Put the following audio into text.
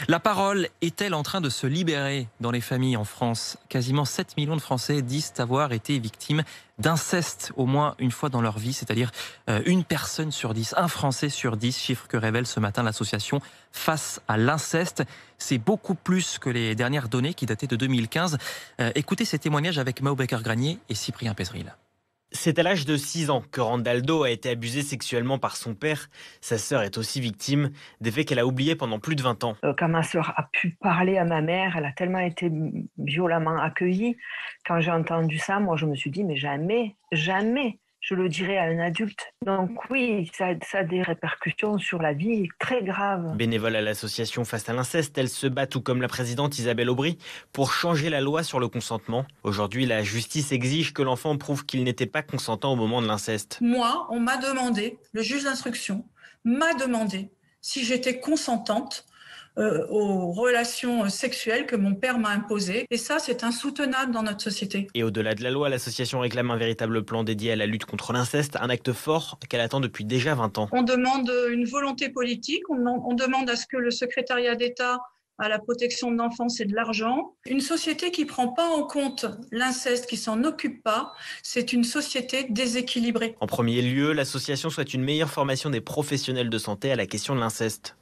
La parole est-elle en train de se libérer dans les familles en France? Quasiment 7 millions de Français disent avoir été victimes d'inceste au moins une fois dans leur vie, c'est-à-dire une personne sur 10, un Français sur 10, chiffre que révèle ce matin l'association Face à l'inceste. C'est beaucoup plus que les dernières données qui dataient de 2015. Écoutez ces témoignages avec Mao Becker-Granier et Cyprien Pézeril. C'est à l'âge de 6 ans que Randaldo a été abusé sexuellement par son père. Sa sœur est aussi victime, des faits qu'elle a oubliés pendant plus de 20 ans. Quand ma sœur a pu parler à ma mère, elle a tellement été violemment accueillie. Quand j'ai entendu ça, moi je me suis dit, mais jamais, jamais je le dirai à un adulte. Donc oui, ça a des répercussions sur la vie très graves. Bénévole à l'association Face à l'inceste, elle se bat tout comme la présidente Isabelle Aubry pour changer la loi sur le consentement. Aujourd'hui, la justice exige que l'enfant prouve qu'il n'était pas consentant au moment de l'inceste. Moi, on m'a demandé, le juge d'instruction m'a demandé si j'étais consentante aux relations sexuelles que mon père m'a imposées. Et ça, c'est insoutenable dans notre société. Et au-delà de la loi, l'association réclame un véritable plan dédié à la lutte contre l'inceste, un acte fort qu'elle attend depuis déjà 20 ans. On demande une volonté politique, on demande à ce que le secrétariat d'État à la protection de l'enfance et de l'argent. Une société qui ne prend pas en compte l'inceste, qui s'en occupe pas, c'est une société déséquilibrée. En premier lieu, l'association souhaite une meilleure formation des professionnels de santé à la question de l'inceste.